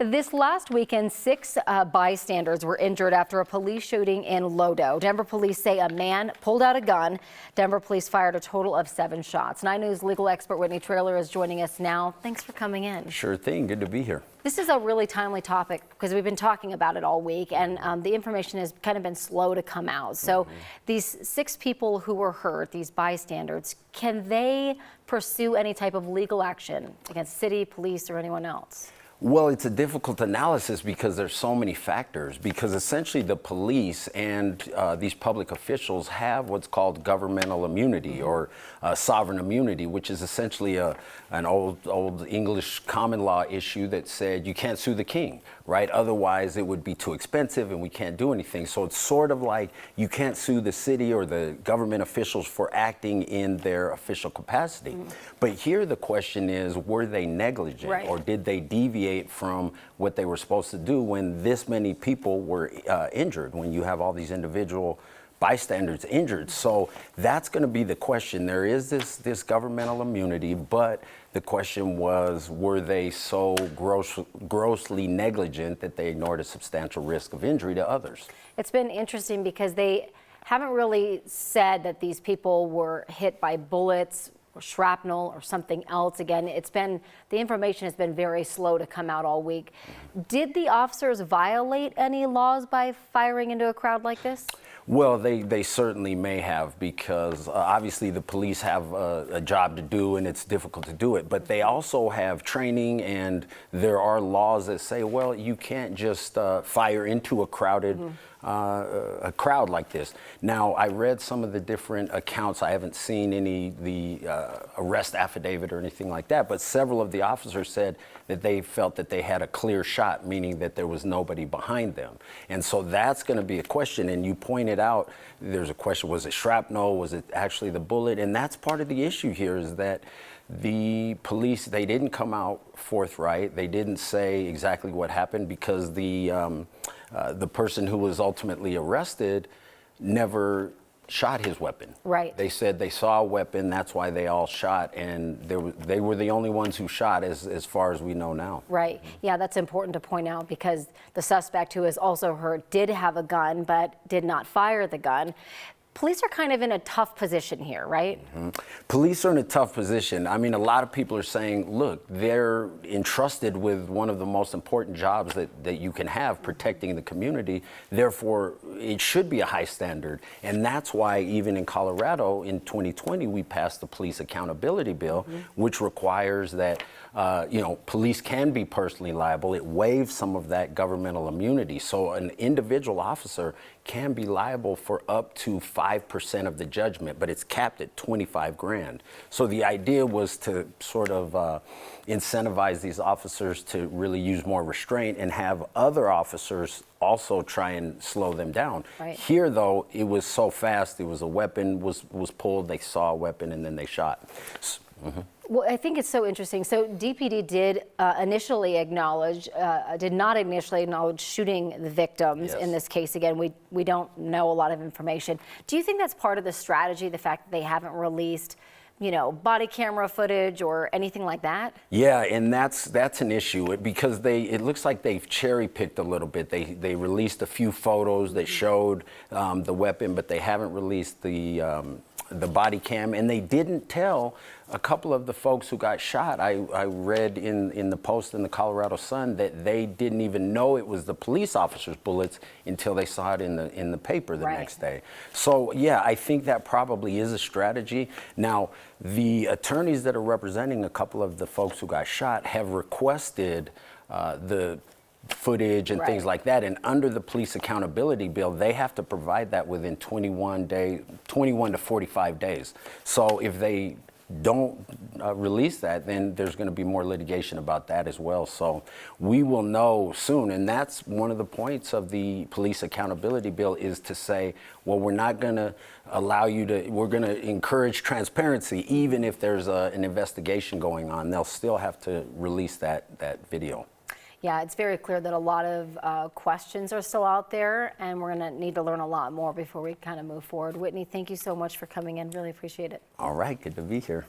This last weekend, 6 bystanders were injured after a police shooting in Lodo. Denver police say a man pulled out a gun. Denver police fired a total of 7 shots. 9 News legal expert Whitney Traylor is joining us now. Thanks for coming in. Sure thing. Good to be here. This is a really timely topic because we've been talking about it all week, and the information has kind of been slow to come out. So these 6 people who were hurt, these bystanders, can they pursue any type of legal action against city, police, or anyone else? Well, it's a difficult analysis because there's so many factors, because essentially the police and these public officials have what's called governmental immunity or sovereign immunity, which is essentially an old English common law issue that said you can't sue the king, right? Otherwise it would be too expensive and we can't do anything. So it's sort of like you can't sue the city or the government officials for acting in their official capacity. But here the question is, were they negligent, right, or did they deviate from what they were supposed to do when this many people were injured, when you have all these individual bystanders injured? So that's going to be the question. There is this governmental immunity, but the question was, were they so grossly negligent that they ignored a substantial risk of injury to others? It's been interesting because they haven't really said that these people were hit by bullets or shrapnel or something else. Again, the information has been very slow to come out all week. Did the officers violate any laws by firing into a crowd like this? Well, they certainly may have, because obviously the police have a job to do and it's difficult to do it, but they also have training, and there are laws that say, well, you can't just fire into a crowded a crowd like this. Now, I read some of the different accounts. I haven't seen the arrest affidavit or anything like that, but several of the officers said that they felt that they had a clear shot, meaning that there was nobody behind them. And so that's going to be a question. And you pointed out, there's a question, was it shrapnel? Was it actually the bullet? And that's part of the issue here, is that the police, they didn't come out forthright. They didn't say exactly what happened, because the person who was ultimately arrested never shot his weapon. Right. They said they saw a weapon, that's why they all shot, and they were the only ones who shot, as far as we know now. Right. Yeah, that's important to point out, because the suspect, who is also hurt, did have a gun but did not fire the gun. Police are kind of in a tough position here, right? Police are in a tough position. I mean, a lot of people are saying, look, they're entrusted with one of the most important jobs that you can have, protecting the community. Therefore, it should be a high standard. And that's why even in Colorado in 2020, we passed the Police Accountability Bill, which requires that police can be personally liable. It waives some of that governmental immunity. So an individual officer can be liable for up to 5% of the judgment, but it's capped at 25 grand. So the idea was to sort of incentivize these officers to really use more restraint and have other officers also try and slow them down. Right. Here, though, it was so fast. It was a weapon was pulled, they saw a weapon, and then they shot. Well, I think it's so interesting. So DPD did not initially acknowledge shooting the victims in this case. Again, we don't know a lot of information. Do you think that's part of the strategy, the fact that they haven't released, body camera footage or anything like that? Yeah, and that's an issue, because it looks like they've cherry-picked a little bit. They released a few photos that showed the weapon, but they haven't released the body cam, and they didn't tell a couple of the folks who got shot. I read in the Post in the Colorado Sun that they didn't even know it was the police officers' bullets until they saw it in the paper the next day. So yeah, I think that probably is a strategy. Now, the attorneys that are representing a couple of the folks who got shot have requested the footage and things like that, and under the Police Accountability Bill, they have to provide that within 21 to 45 days. So if they don't release that, then there's going to be more litigation about that as well. So we will know soon, and that's one of the points of the Police Accountability Bill, is to say, well, we're not going to allow we're going to encourage transparency. Even if there's an investigation going on, they'll still have to release that video. Yeah, it's very clear that a lot of questions are still out there, and we're going to need to learn a lot more before we kind of move forward. Whitney, thank you so much for coming in. Really appreciate it. All right, good to be here.